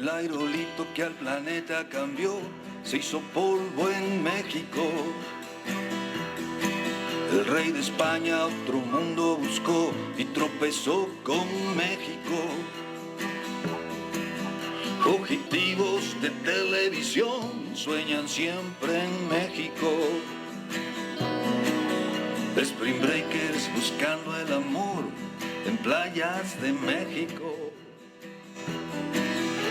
el aerolito que al planeta cambió, se hizo polvo en México. El rey de España otro mundo buscó y tropezó con México. Fugitivos de televisión sueñan siempre en México. Spring Breakers buscando el amor en playas de México.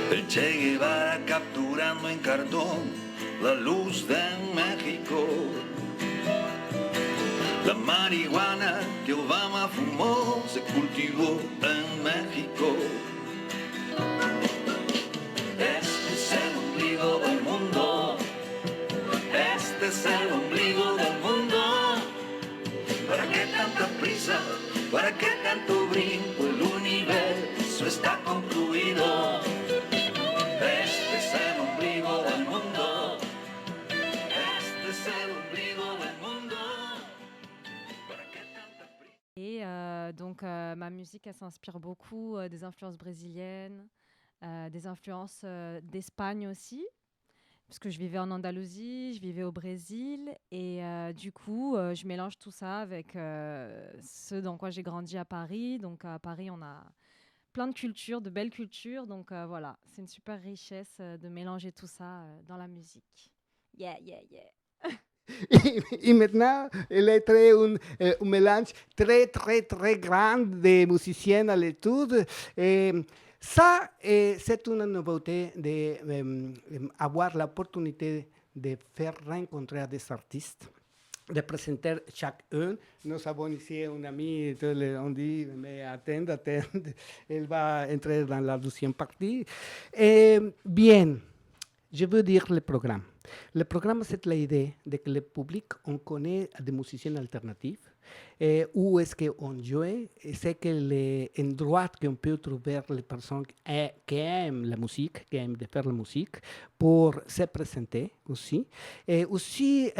El Che Guevara capturando en cartón la luz de México. La marihuana que Obama fumó se cultivó en México. Este es el ombligo del mundo. Este es el ombligo del mundo. ¿Para qué tanta prisa? ¿Para qué tanto brinco? El universo está concluido. Este es el ombligo del mundo. Este es el ombligo del mundo. ¿Para qué tanta prisa? Et donc, ma musique, elle s'inspire beaucoup des influences brésiliennes, des influences d'Espagne aussi, parce que je vivais en Andalousie, je vivais au Brésil, et du coup, je mélange tout ça avec ce dans quoi j'ai grandi à Paris. Donc, à Paris, on a plein de cultures, de belles cultures. Donc, voilà, c'est une super richesse de mélanger tout ça dans la musique. Yeah, yeah, yeah. Y maintenant, il est un mélange très, très, très grand de musiciens à l'étude. Et ça, c'est une nouveauté d'avoir l'opportunité de faire rencontrer des artistes, de présenter chacun. Nous avons ici un ami, on dit, mais attends, elle va entrer dans la deuxième partie. Bien, je veux dire le programme. Le programme, c'est l'idée de que le public, on connaît des musiciens alternatifs, où est-ce qu'on joue, et c'est que l'endroit qu'on peut trouver les personnes qui aiment la musique, qui aiment de faire la musique, pour se présenter aussi. Et aussi,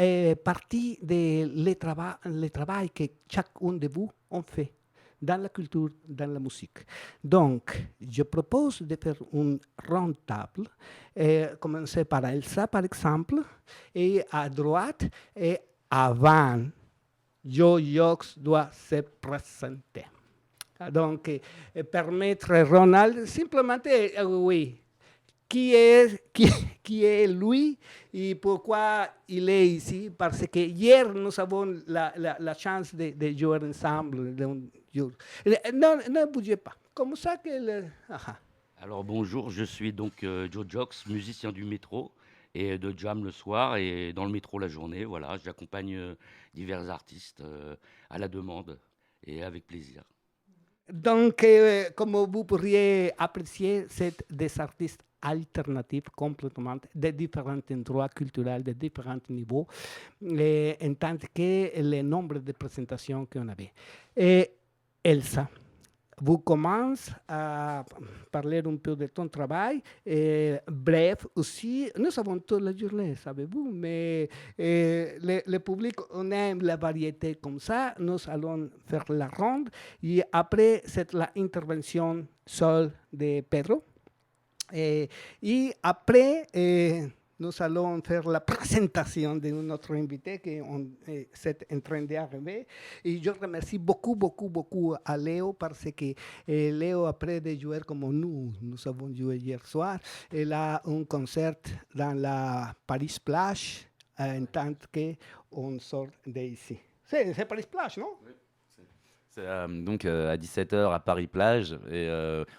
partie de le travail que chacun de vous on fait dans la culture, dans la musique. Donc, je propose de faire une ronde table, commencer par Elsa, par exemple, et à droite, et avant, Joe doit se présenter. Donc, permettre Ronald, simplement, oui, qui est lui et pourquoi il est ici, parce que hier, nous avons la chance de jouer ensemble. Ne bougez pas. Comme ça que... Alors bonjour, je suis donc Joe Jox, musicien du métro et de jam le soir et dans le métro la journée. Voilà, j'accompagne divers artistes à la demande et avec plaisir. Donc, comme vous pourriez apprécier, c'est des artistes alternatifs complètement de différents endroits culturels, de différents niveaux, en tant que le nombre de présentations qu'on avait. Et Elsa, vous commencez à parler un peu de ton travail. Bref, aussi, nous avons toute la journée, savez-vous, mais le public, on aime la variété comme ça. Nous allons faire la ronde. Et après, c'est l'intervention seule de Pedro. Et après, nous allons faire la présentation de notre invité qui est en train d'arriver. Et je remercie beaucoup, beaucoup, beaucoup à Léo parce que Léo, après de jouer comme nous avons joué hier soir, il a un concert dans la Paris Plage en tant qu'on sort d'ici. C'est Paris Plage, non? Oui. Donc à 17h à Paris-Plage, et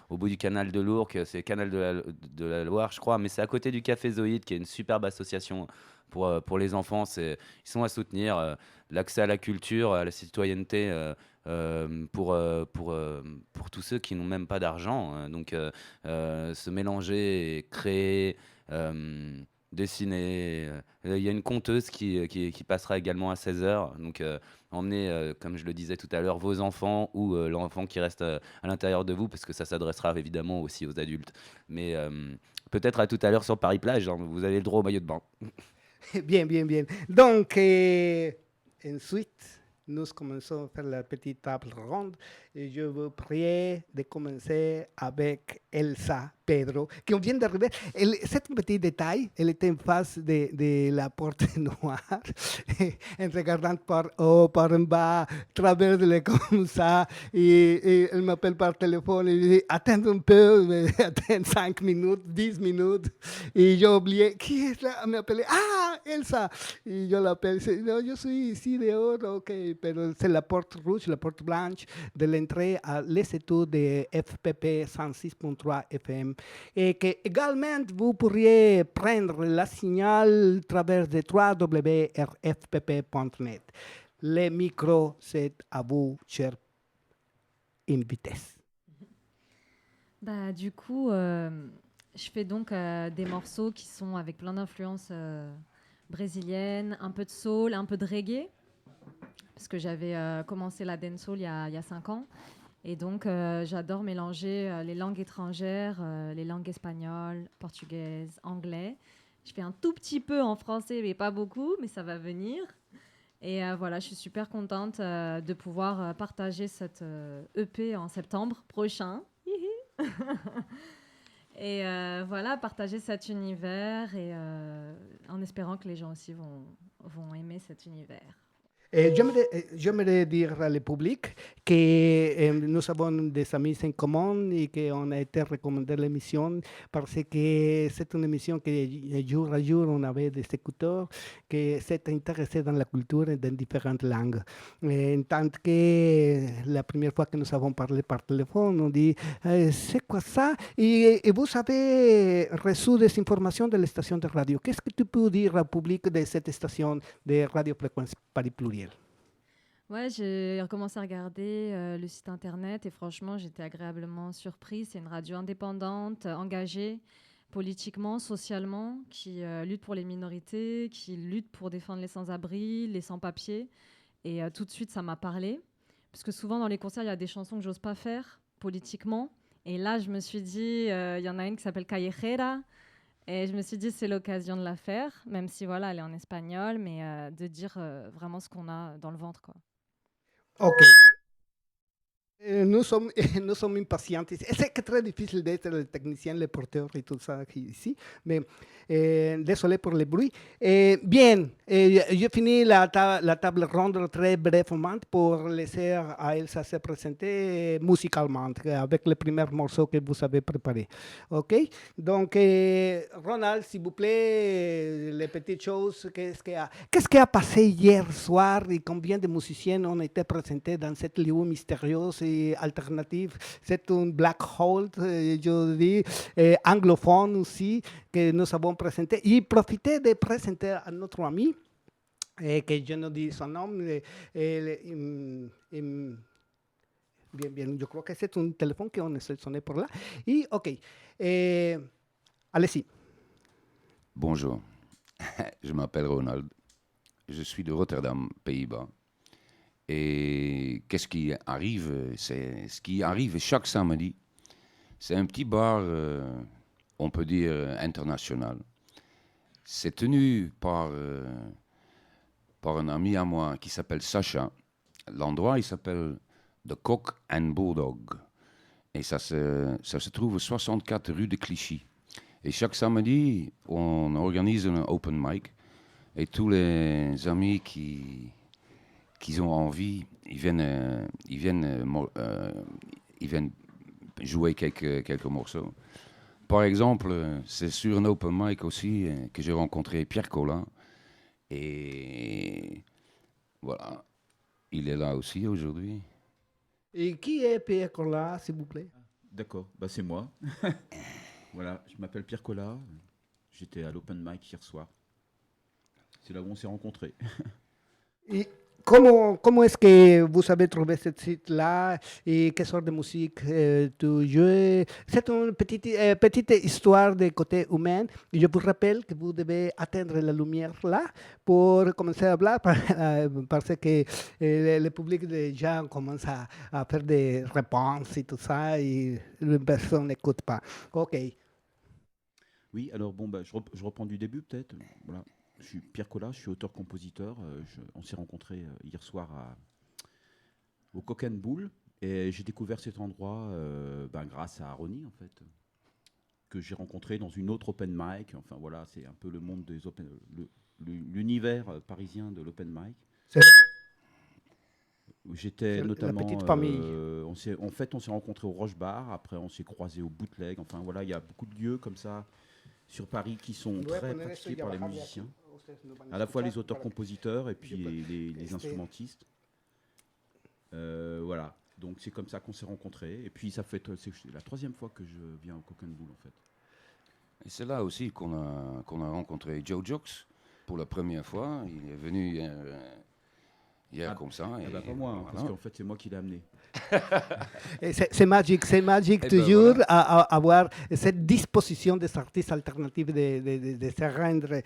au bout du canal de l'Ourcq, c'est le canal de la Loire, je crois, mais c'est à côté du Café Zoïde, qui est une superbe association pour les enfants. Ils sont à soutenir l'accès à la culture, à la citoyenneté pour tous ceux qui n'ont même pas d'argent. Donc se mélanger et créer... dessiner. Il y a une conteuse qui passera également à 16h. Donc, emmenez, comme je le disais tout à l'heure, vos enfants ou l'enfant qui reste à l'intérieur de vous, parce que ça s'adressera évidemment aussi aux adultes. Mais peut-être à tout à l'heure sur Paris-Plage, hein, vous avez le droit au maillot de bain. Bien, bien, bien. Donc, ensuite, nous commençons à faire la petite table ronde et je vous prie de commencer avec Elsa. Pedro, qu'on vient d'arriver. C'est un petit détail, elle était en face de la porte noire, en regardant par haut, par en bas, travers comme ça, et elle m'appelle par téléphone, et dit, attends un peu, attends 5 minutes, 10 minutes, et j'ai oublié, qui est là? Elle m'appelait, ah, Elsa, et je l'appelle, non, je suis ici dehors, ok, pero c'est la porte rouge, la porte blanche de l'entrée à l'Institut de FPP 106.3 FM, et que également vous pourriez prendre la signal à travers de www.rfpp.net. Le micro, c'est à vous, chers invités. Bah, du coup, je fais donc des morceaux qui sont avec plein d'influences brésiliennes, un peu de soul, un peu de reggae, parce que j'avais commencé la dancehall il y a 5 ans. Et donc, j'adore mélanger les langues étrangères, les langues espagnoles, portugaises, anglais. Je fais un tout petit peu en français, mais pas beaucoup, mais ça va venir. Et voilà, je suis super contente de pouvoir partager cette EP en septembre prochain. Et voilà, partager cet univers et en espérant que les gens aussi vont aimer cet univers. J'aimerais dire au public que nous avons des amis en commun et qu'on a été recommandé l'émission parce que c'est une émission que jour à jour on avait des écouteurs qui s'étaient intéressés dans la culture et dans différentes langues. En tant que la première fois que nous avons parlé par téléphone, on dit c'est quoi ça? Et vous avez reçu des informations de la station de radio. Qu'est-ce que tu peux dire au public de cette station de Radio Fréquence Paris Pluriel? Ouais, j'ai recommencé à regarder le site internet et franchement, j'étais agréablement surprise. C'est une radio indépendante, engagée politiquement, socialement, qui lutte pour les minorités, qui lutte pour défendre les sans-abri, les sans-papiers. Et tout de suite, ça m'a parlé. Parce que souvent, dans les concerts, il y a des chansons que j'ose pas faire politiquement. Et là, je me suis dit, il y en a une qui s'appelle Callejera. Et je me suis dit, c'est l'occasion de la faire, même si voilà, elle est en espagnol, mais de dire vraiment ce qu'on a dans le ventre, quoi. Ok. Nous sommes, nous sommes impatients. C'est très difficile d'être le technicien, le porteur et tout ça ici, mais désolé pour le bruit. Bien, je finis la table ronde très brièvement pour laisser à Elsa se présenter musicalement avec le premier morceau que vous avez préparé. OK? Donc, Ronald, s'il vous plaît, les petites choses, qu'est-ce qui a passé hier soir et combien de musiciens ont été présentés dans cette lieu mystérieux et alternative? C'est un black hole, je dis, anglophone aussi, que nous avons présenté. Et profitez de présenter à notre ami, que je ne dis son nom, bien, je crois que c'est un téléphone qu'on a sélectionné pour là. Et OK, allez-y. Bonjour, je m'appelle Ronald, je suis de Rotterdam, Pays-Bas. Et qu'est-ce qui arrive? C'est ce qui arrive chaque samedi. C'est un petit bar, on peut dire, international. C'est tenu par un ami à moi qui s'appelle Sacha. L'endroit, il s'appelle The Cock and Bulldog. Et ça se trouve 64 rue de Clichy. Et chaque samedi, on organise un open mic. Et tous les amis qui ont envie, ils viennent jouer quelques morceaux. Par exemple, c'est sur un open mic aussi que j'ai rencontré Pierre Collin. Et voilà, il est là aussi aujourd'hui. Et qui est Pierre Collin, s'il vous plaît? D'accord, bah c'est moi. Voilà, je m'appelle Pierre Collat. J'étais à l'open mic hier soir. C'est là où on s'est rencontrés. Et comment est-ce que vous avez trouvé ce site-là et quelle sorte de musique tu joues? C'est une petite histoire de côté humain. Je vous rappelle que vous devez atteindre la lumière là pour commencer à parler parce que le public déjà commence à faire des réponses et tout ça et personne n'écoute pas. OK. Oui, alors bon, bah, je reprends du début peut-être. Voilà. Je suis Pierre Collat, je suis auteur-compositeur. On s'est rencontrés hier soir au Cock and Bull et j'ai découvert cet endroit grâce à Ronnie en fait. que j'ai rencontré dans une autre open mic. Enfin voilà, c'est un peu le monde des l'univers parisien de l'open mic. C'est Où j'étais la notamment. petite famille. On s'est rencontrés au Roche Bar. Après, on s'est croisés au Bootleg. Enfin voilà, il y a beaucoup de lieux comme ça sur Paris qui sont très pratiqués par les musiciens. À la fois les auteurs-compositeurs et puis les instrumentistes. Voilà. Donc c'est comme ça qu'on s'est rencontrés. Et puis c'est la 3e fois que je viens au Coq and Bull en fait. Et c'est là aussi qu'on a rencontré Joe Jux pour la première fois. Il est venu hier comme ça. Ah bah pas moi, hein, parce qu'en fait c'est moi qui l'ai amené. Et c'est magique toujours voilà. à avoir cette disposition des artistes alternatifs de se rendre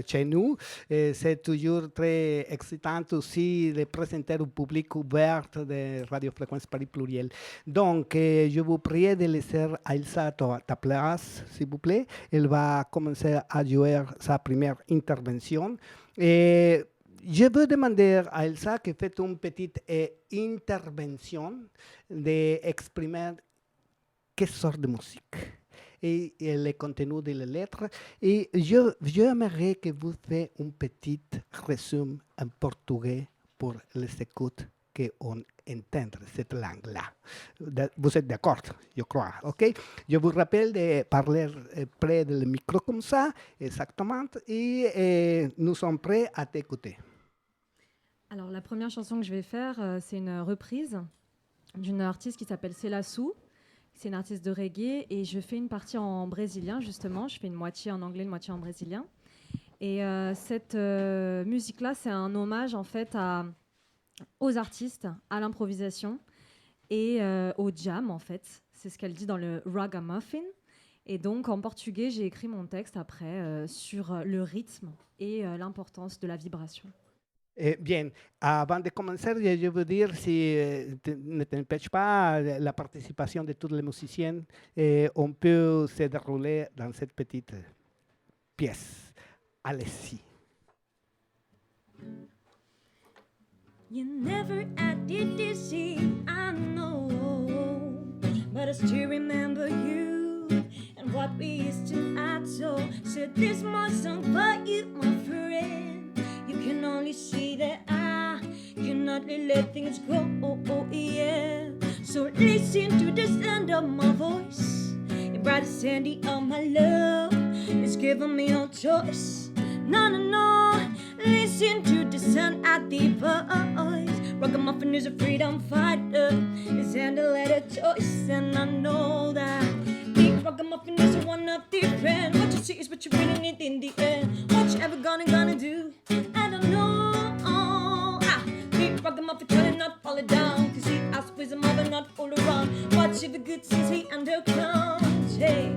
chez nous. Et c'est toujours très excitant aussi de présenter au public ouvert de Radio Fréquence Paris Pluriel. Donc, je vous prie de laisser Ailsa ta place, s'il vous plaît. Elle va commencer à jouer sa première intervention. Et je veux demander à Elsa que fasse une petite intervention d'exprimer quelle sorte de musique et le contenu de la lettre. Et j'aimerais que vous fassiez un petit résumé en portugais pour les écoutes qu'on entend cette langue-là. Vous êtes d'accord, je crois, ok? Je vous rappelle de parler près du micro comme ça, exactement, et nous sommes prêts à t'écouter. Alors, la première chanson que je vais faire, c'est une reprise d'une artiste qui s'appelle Selassou. C'est une artiste de reggae et je fais une partie en brésilien, justement. Je fais une moitié en anglais, une moitié en brésilien. Et cette musique-là, c'est un hommage, en fait, aux artistes, à l'improvisation et au jam, en fait. C'est ce qu'elle dit dans le Ragamuffin. Et donc, en portugais, j'ai écrit mon texte après sur le rythme et l'importance de la vibration. Bien, avant de commencer, je veux dire, si ne t'empêche pas la participation de tous les musiciens, on peut se dérouler dans cette petite pièce. Allez-y. You never acted deceived, I know, but I still remember you and what we used to act. So said this my song for you, my friend. You can only see that I cannot really let things go, yeah. So listen to the sound of my voice. Your brother Sandy, all my love is giving me no choice. No, no, no. Listen to the sound of the voice. Ragamuffin is a freedom fighter. His handle at a choice, and I know that Big Ragamuffin is one of the friend. What you see is what you really need in the end. What you ever gonna do? I don't know. Big Ragamuffin trying not fall it down, 'cause he asked with his mother not all around. Watch if the good sees he undercomes. Hey,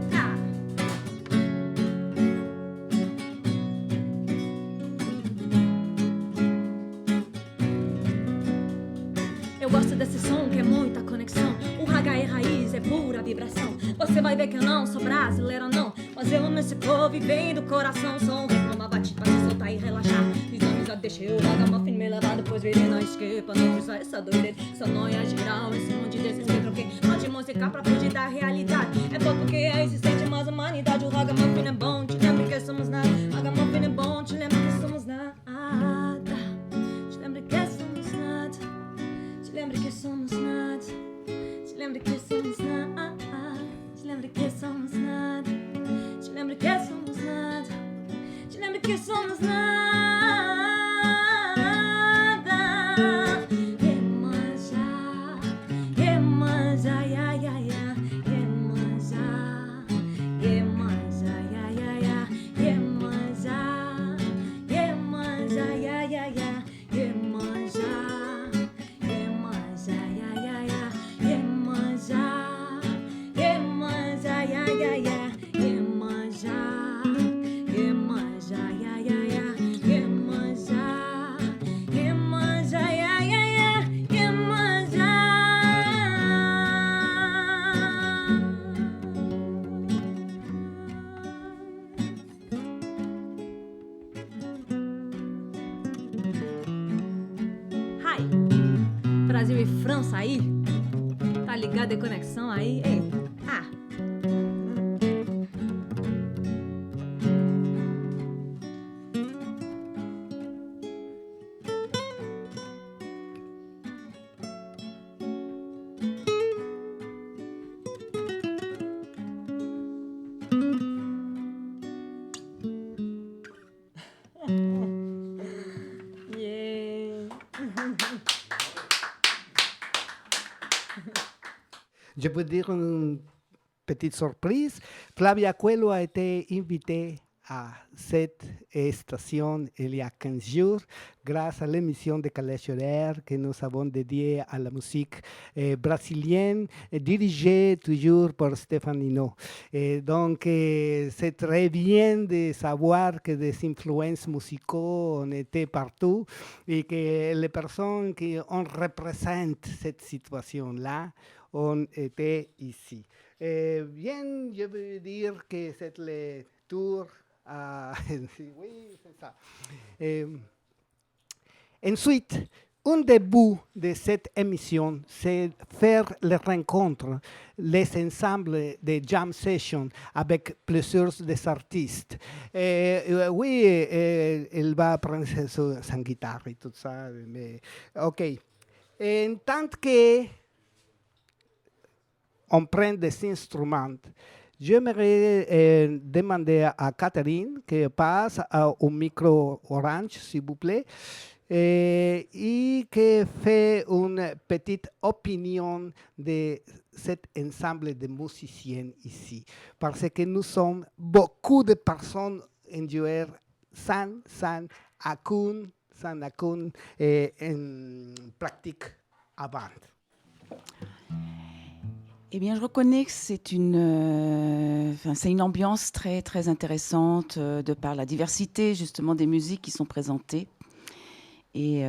Eu gosto desse som que é muita conexão. O raga é raiz, é pura vibração. Você vai ver que eu não sou brasileira não, mas eu amo esse povo e vem do coração. Som ritmo, uma batida pra se soltar e relaxar. Fiz amizade, deixei o Ragamuffin me levar. Depois virei na esquerda, não cruzar essa doideira. Essa noia geral, esse monte desses que troquei. Monte música pra fugir da realidade. É bom porque é existente mais humanidade. O Ragamuffin é bom, te lembra que somos nada. Ragamuffin é bom, te lembra que somos nada. Te lembra que somos nada. Te lembra que somos nada. Te lembra que somos nada. Te lembra que somos nada. Te lembra que somos nada. Te lembra que somos nada. Brasil e França aí, tá ligado? É conexão aí, ei. je peux dire une petite surprise. Flavia Coelho a été invitée à cette station il y a 15 jours grâce à l'émission de Calèche Horaire que nous avons dédiée à la musique brésilienne dirigée toujours par Stéphane Hinault. Et donc, c'est très bien de savoir que des influences musicaux ont été partout et que les personnes qui ont représenté cette situation-là ont été ici. Bien, je veux dire que c'est le tour. Oui, c'est ça. Ensuite, un des buts de cette émission, c'est faire les rencontres, les ensembles de jam sessions avec plusieurs des artistes. Oui, elle va prendre sa guitare et tout ça. Mais, OK. En tant qu'on prend des instruments, j'aimerais demander à Catherine que passe au micro orange, s'il vous plaît, et que fait une petite opinion de cet ensemble de musiciens ici. Parce que nous sommes beaucoup de personnes en jouer sans aucune pratique avant. Eh bien, je reconnais que c'est une ambiance très, très intéressante de par la diversité justement des musiques qui sont présentées. Et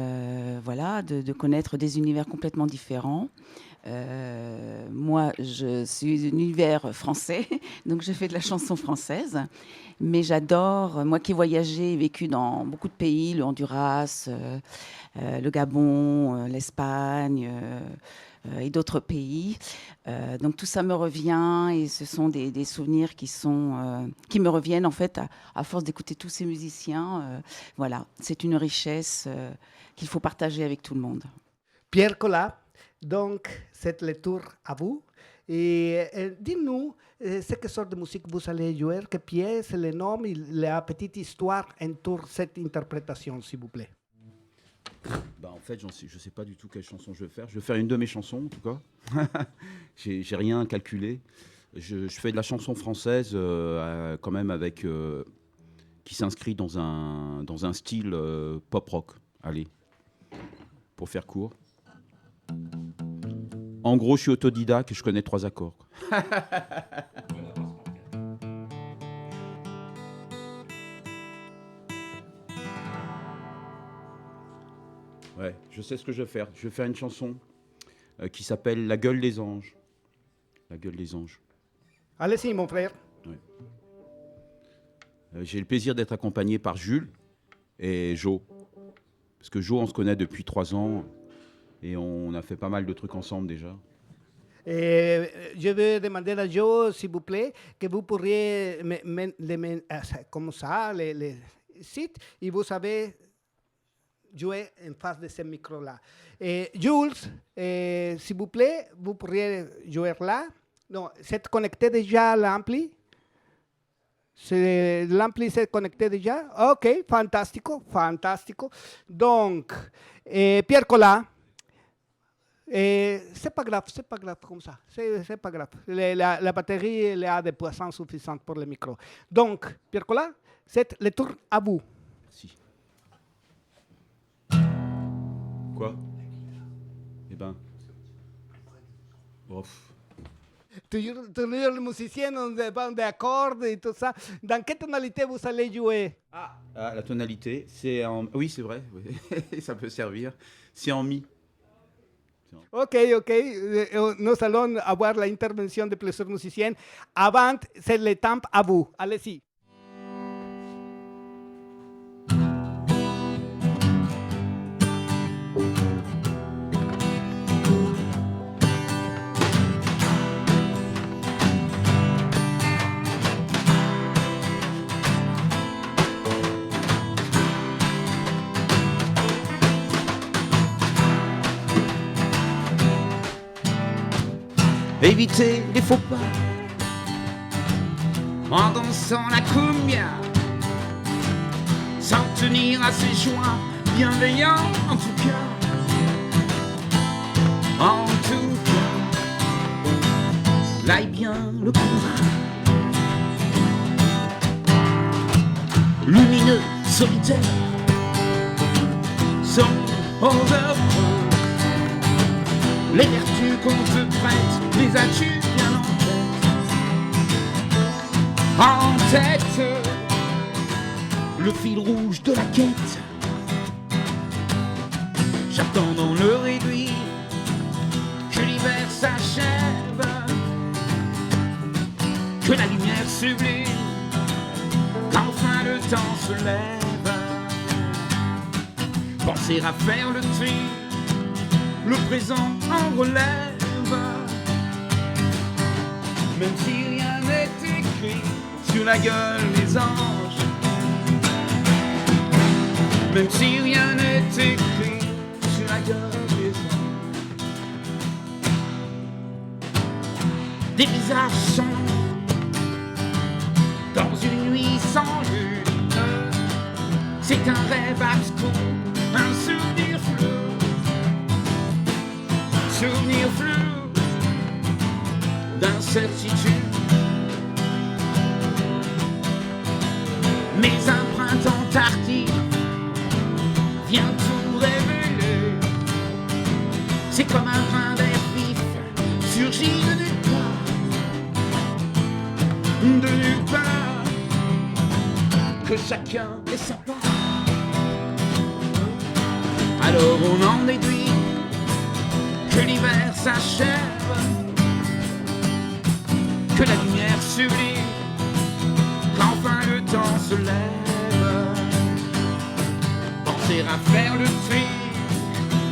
voilà, de connaître des univers complètement différents. Moi, je suis d'un univers français, donc je fais de la chanson française. Mais j'adore, moi qui ai voyagé et vécu dans beaucoup de pays, le Honduras, le Gabon, l'Espagne et d'autres pays. Donc tout ça me revient et ce sont des souvenirs qui me reviennent en fait à force d'écouter tous ces musiciens. Voilà, c'est une richesse qu'il faut partager avec tout le monde. Pierre Collat, donc c'est le tour à vous. Et dis-nous quelle sorte de musique vous allez jouer, quelle pièce, le nom, la petite histoire autour de cette interprétation, s'il vous plaît. Bah en fait, je ne sais pas du tout quelle chanson je vais faire. Je vais faire une de mes chansons, en tout cas. J'ai rien calculé. Je fais de la chanson française, quand même, qui s'inscrit dans un style pop-rock. Allez, pour faire court. En gros, je suis autodidacte et je connais 3 accords. Ouais, je sais ce que je vais faire. Je vais faire une chanson qui s'appelle La gueule des anges. La gueule des anges. Allez-y, mon frère. Ouais. J'ai le plaisir d'être accompagné par Jules et Jo. Parce que Jo, on se connaît depuis 3 ans et on a fait pas mal de trucs ensemble déjà. Je vais demander à Jo, s'il vous plaît, que vous pourriez comme ça, les sites, et vous savez jouer en face de ce micro-là. Jules, s'il vous plaît, vous pourriez jouer là. Non, c'est connecté déjà à l'ampli? L'ampli s'est connecté déjà? Ok, fantastico. Donc, Pierre Collat, c'est pas grave comme ça. C'est pas grave. La batterie elle a des puissances suffisantes pour le micro. Donc, Pierre Collat, c'est le tour à vous. Merci. Quoi? Eh ben. Ouf. Toujours les musiciens ont des accords et tout ça. Dans quelle tonalité vous allez jouer? La tonalité, c'est en... Oui, c'est vrai, oui. Ça peut servir. C'est en mi. Ok. Nous allons avoir l'intervention de plusieurs musiciens. Avant, c'est le temps à vous. Allez-y. Éviter les faux pas en dansant la cumbia, s'en tenir à ses joints bienveillants en tout cas. En tout cas, vient le combat. Lumineux, solitaire, sans overproof. Les vertus qu'on te prête, les as-tu bien en tête, le fil rouge de la quête. J'attends dans le réduit que l'hiver s'achève, que la lumière sublime, qu'enfin le temps se lève. Penser à faire le tri, le présent en relève. Même si rien n'est écrit sur la gueule des anges, même si rien n'est écrit sur la gueule des anges. Des visages sont dans une nuit sans lune. C'est un rêve abscon, un souvenir flou, souvenir flou d'incertitude. Mais un printemps tardif vient tout révéler. C'est comme un brin d'air vif surgit de nulle part, que chacun est sa part. Alors on en déduit que l'hiver s'achève, que la lumière sublime, qu'enfin le temps se lève. Penser à faire le tri,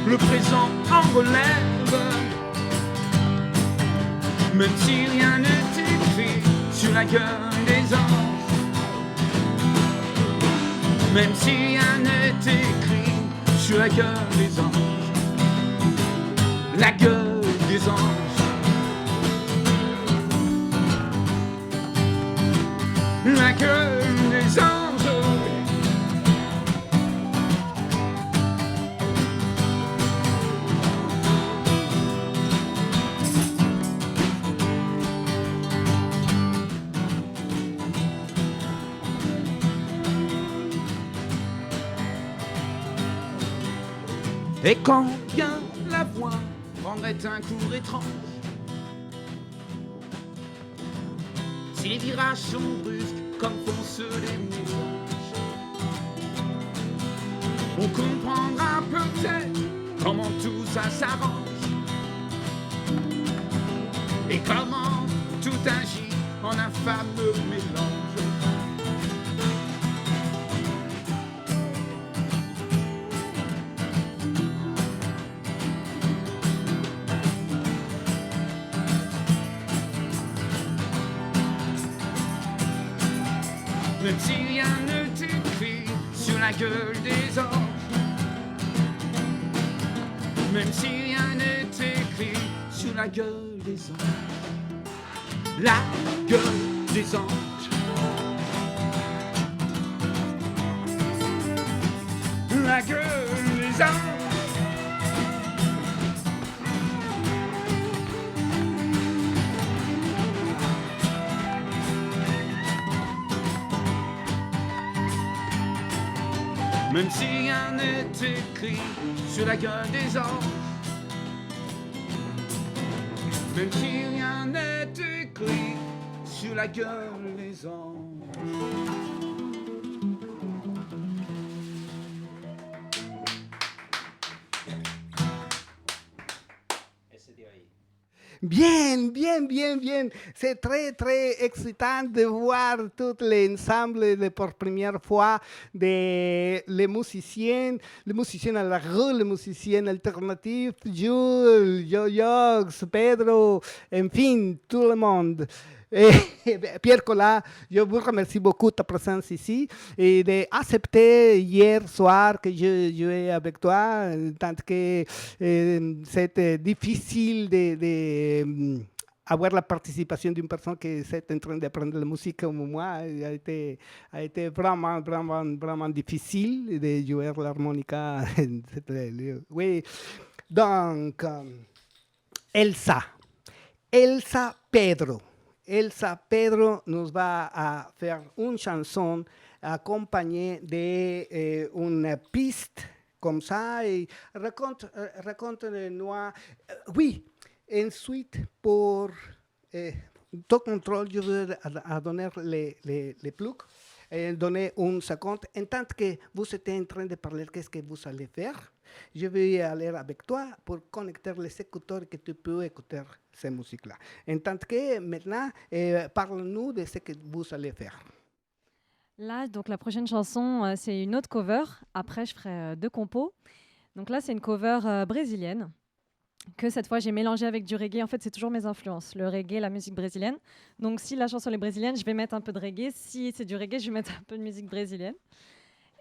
le présent en relève. Même si rien n'est écrit sur la gueule des anges, même si rien n'est écrit sur la gueule des anges, la gueule des anges, la gueule des anges. Et quand bien la voix prendrait un cours étrange, si les virages sont brusques comme font ceux des moustaches, on comprendra peut-être comment tout ça s'arrange et comment tout agit en un fameux mélange. Même si rien ne t'écrit sur la gueule des anges, même si rien n'est écrit sur la gueule des anges, la gueule des anges, la gueule des anges. Même si rien n'est écrit sur la gueule des anges, même si rien n'est écrit sur la gueule des anges. Bien, bien, bien, bien. C'est très, très excitant de voir tout l'ensemble de pour première fois de les musiciens à la rue, les musiciens alternatifs, Jules, Yoyox, Pedro, enfin, tout le monde. Pierre Collat, je vous remercie beaucoup de ta présence ici et d'accepter hier soir que je jouais avec toi, tant que c'était difficile avoir la participation d'une personne qui est en train d'apprendre la musique comme moi. A été vraiment, vraiment, vraiment difficile de jouer l'harmonica. Oui. Donc, Elsa Pedro. Elsa Pedro nos va a faire une chanson accompagnée d'une piste comme ça. Et raconte-nous. Oui, ensuite, pour ton contrôle, je veux donner les plugs. Donner une seconde. En tant que vous êtes en train de parler, qu'est-ce que vous allez faire? Je vais aller avec toi pour connecter les écouteurs que tu peux écouter ces musiques-là. En tant que maintenant, parle-nous de ce que vous allez faire. Là, donc la prochaine chanson, c'est une autre cover. Après, je ferai 2 compos. Donc là, c'est une cover brésilienne que cette fois, j'ai mélangée avec du reggae. En fait, c'est toujours mes influences, le reggae, la musique brésilienne. Donc si la chanson est brésilienne, je vais mettre un peu de reggae. Si c'est du reggae, je vais mettre un peu de musique brésilienne.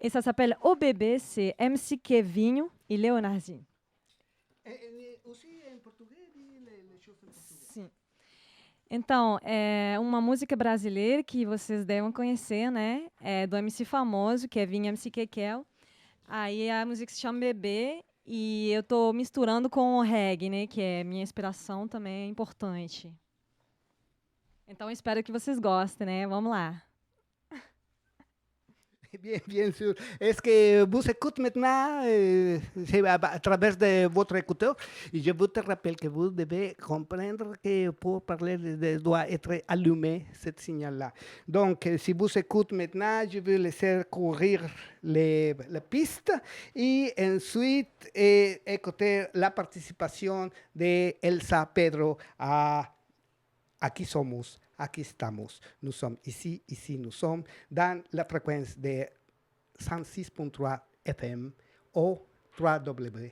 Et ça s'appelle O Bebê, c'est MC Kevinho e Leonardinho. Aussi em português, les choses en português. Sim. Então, é uma música brasileira que vocês devem conhecer, né? É do MC famoso, Kevinho MC Kekel. Aí a música se chama Bebê e eu tô misturando com o reggae, né? Que é minha inspiração também importante. Então, espero que vocês gostem, né? Vamos lá. Bien sûr. Est-ce que vous écoutez maintenant à travers de votre écouteur? Et je vous te rappelle que vous devez comprendre que pour parler, doit être allumé, ce signal-là. Donc, si vous écoutez maintenant, je vais laisser courir la piste et ensuite écouter la participation de Elsa Pedro à Aquí Somos. Aquí estamos. Nous sommes ici nous sommes dans la fréquence de 106.3 FM ou www.rfpp.net.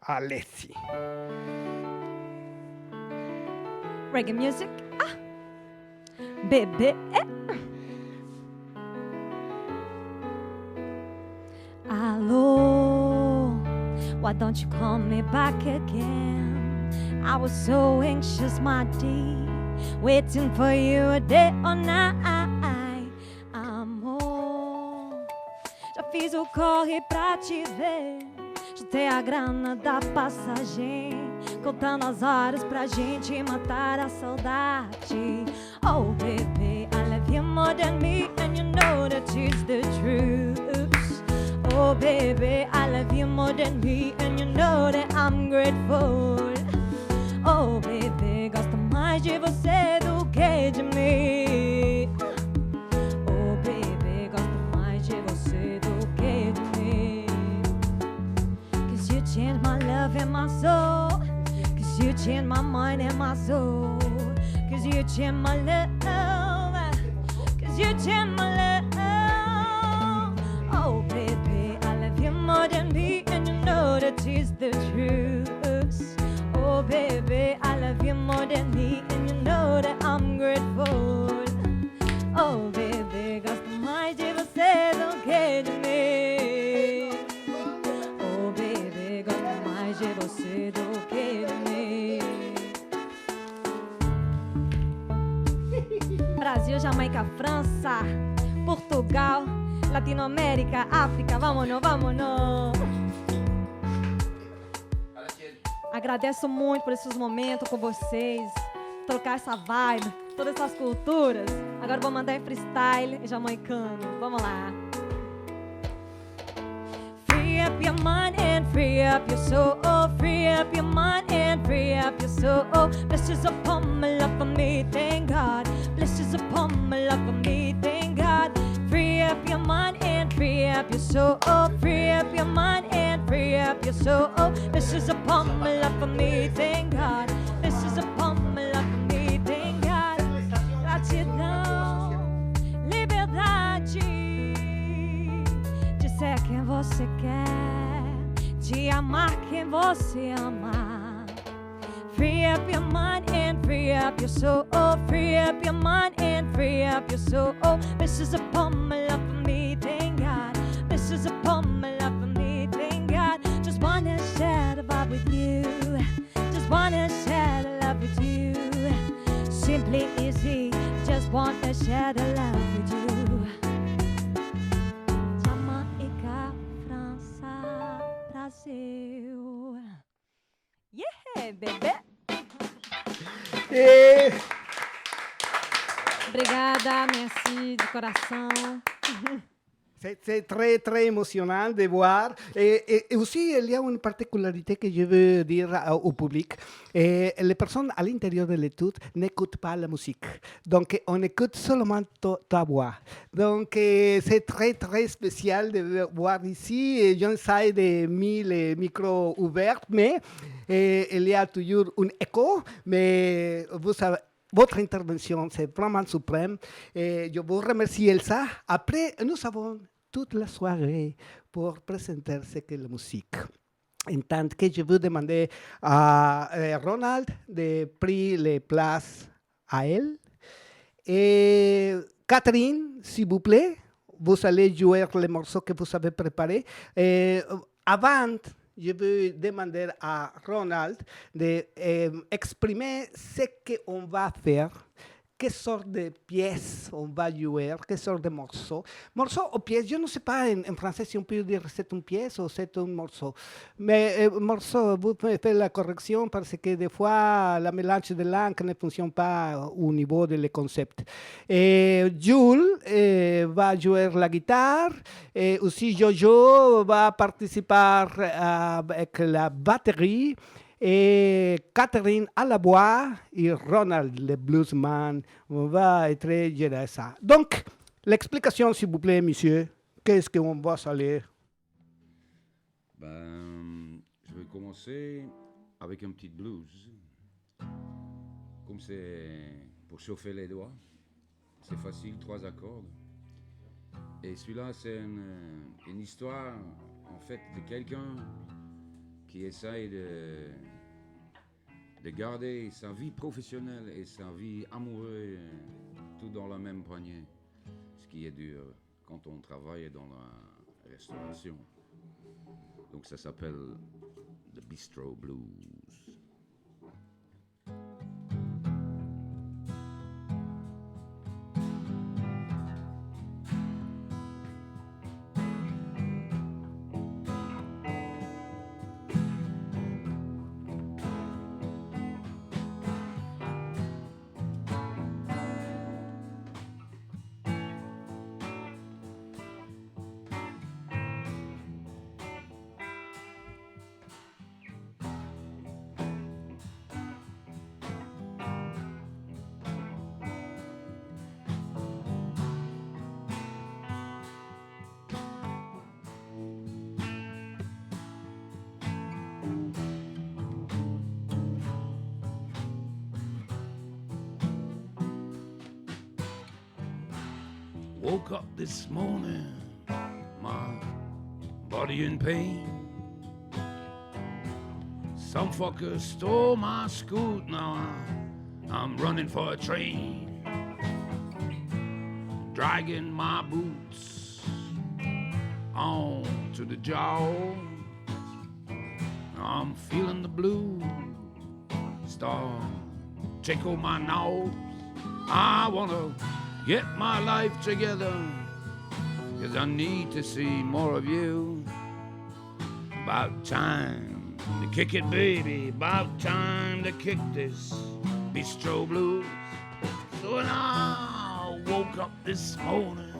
Allez-y. Reggae music. Ah! Bebê. Alô, why don't you call me back again? I was so anxious, my dear, waiting for you day or night. Amor, já fiz o corre pra te ver. Juntei a grana da passagem, contando as horas pra gente matar a saudade. Oh, baby, I love you more than me, and you know that it's the truth. Oh, baby, I love you more than me, and you know that I'm grateful. Oh, baby, gosto mais de você do que de mim. Oh, baby, gosto mais de você do que de mim. 'Cause you changed my love and my soul. 'Cause you changed my mind and my soul. 'Cause you changed my love. 'Cause you changed my love. Oh, baby, I love you more than me, and you know that it's the truth. Oh, baby, I love you more than me, and you know that I'm grateful. Oh, baby, gosto mais de você do que de mim. Oh, baby, gosto mais de você do que de mim. Brasil, Jamaica, França, Portugal, Latinoamérica, África, vámonos, vámonos. Agradeço muito por esses momentos com vocês, trocar essa vibe, todas essas culturas. Agora vou mandar em freestyle jamaicano. Vamos lá. Free up your mind and free up your soul. Free up your mind and free up your soul. Blessings upon my love for me, thank God. Blessings upon my love for me, thank God. Free up your mind and free up your soul. Free up your mind and free up your soul. This is upon my love for me, thank God. This is upon my love for me, thank God. Gratidão, liberdade de ser quem você quer, de amar quem você ama. Free up your mind and free up your soul. Free up your mind and free up your soul. This is upon my love for me, thank God. This is upon my love for me, thank God. Just wanna share the vibe with you. Just wanna share the love with you. Simply easy. Just wanna share the love with you. Jamaica, França, Brasil. Yeah, bebê. Et Obrigada, merci du coração. c'est très, très émotionnant de voir. Et aussi, il y a une particularité que je veux dire au public. Les personnes à l'intérieur de l'étude n'écoutent pas la musique. Donc, on écoute seulement ta voix. Donc, c'est très, très spécial de voir ici. J'essaie de mettre les micros ouverts, mais il y a toujours un écho. Mais vous savez, votre intervention, c'est vraiment suprême. Et je vous remercie, Elsa. Après, nous avons toute la soirée pour présenter ce qu'est la musique. En tant que je veux demander à Ronald de prendre les places à elle. Et Catherine, s'il vous plaît, vous allez jouer les morceaux que vous avez préparés. Avant, je veux demander à Ronald d'exprimer ce qu'on va faire, quelle sorte de pièces on va jouer, quelle sorte de morceaux. Morceaux ou pièces, je ne sais pas en français si on peut dire c'est une pièce ou c'est un morceau. Mais morceau, vous faites la correction parce que des fois, la mélange de langues ne fonctionne pas au niveau des concepts. Et Jules va jouer la guitare et aussi Jojo va participer avec la batterie. Et Catherine à la voix et Ronald, le bluesman, va être gérer ça. Donc, l'explication, s'il vous plaît, monsieur. Qu'est-ce qu'on va saler? Je vais commencer avec un petit blues. Comme c'est pour chauffer les doigts. C'est facile, 3 accords. Et celui-là, c'est une histoire, en fait, de quelqu'un qui essaye de garder sa vie professionnelle et sa vie amoureuse tout dans la même poignée. Ce qui est dur quand on travaille dans la restauration. Donc ça s'appelle The Bistro Blues. Woke up this morning, my body in pain. Some fucker stole my scoot, now I'm running for a train. Dragging my boots on to the jaw. I'm feeling the blues start tickle my nose. I wanna get my life together, 'cause I need to see more of you. About time to kick it, baby, about time to kick this bistro blues. So when I woke up this morning,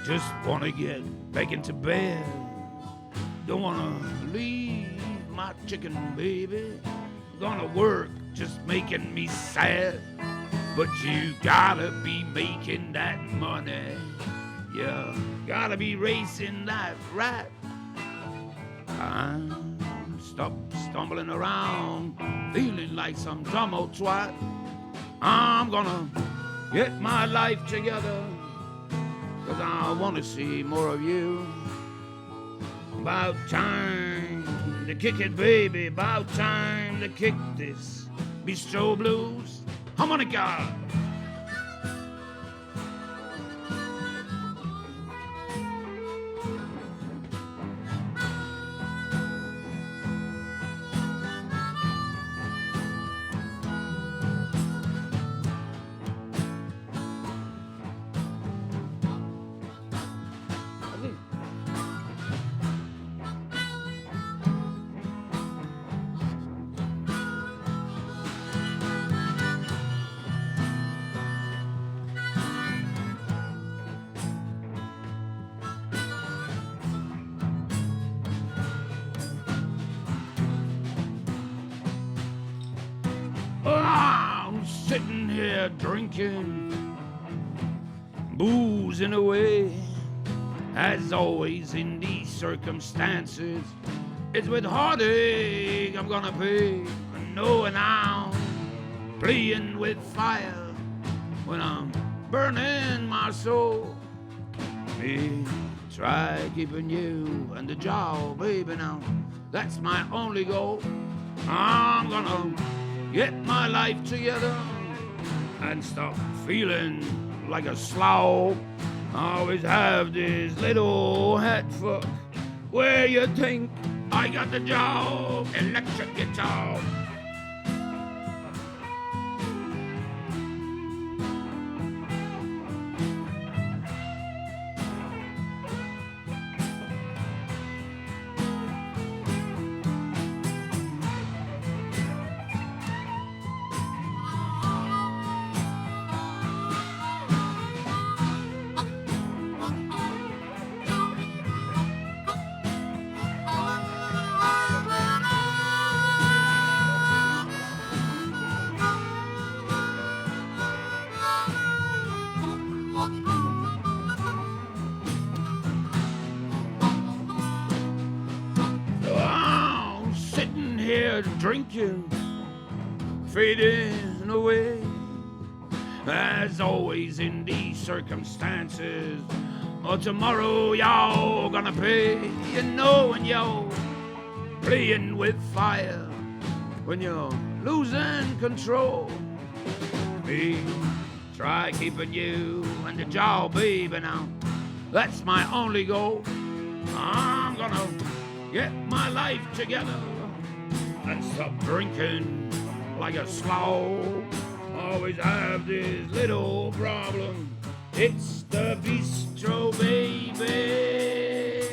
just wanna get back into bed. Don't wanna leave my chicken, baby. Gonna work, just making me sad. But you gotta be making that money. Yeah, gotta be racing that rat. I'm stumbling around, feeling like some dumb old twat. I'm gonna get my life together, 'cause I wanna see more of you. About time to kick it, baby, about time to kick this bistro blues. Harmonica! Oh, I'm sitting here drinking, boozing away. As always in these circumstances, it's with heartache I'm gonna pay. Knowing I'm playing with fire when I'm burning my soul. Me try keeping you and the job, baby, now that's my only goal. I'm gonna get my life together and stop feeling like a slob. I always have this little head fuck where you think I got the job, electric guitar. I'm sitting here drinking, fading away. As always in these circumstances, oh, tomorrow y'all gonna pay. You know when you're playing with fire, when you're losing control. Me try keeping you and the job, baby, now that's my only goal. I'm gonna get my life together and stop drinking like a slob. Always have this little problem. It's the bistro, baby,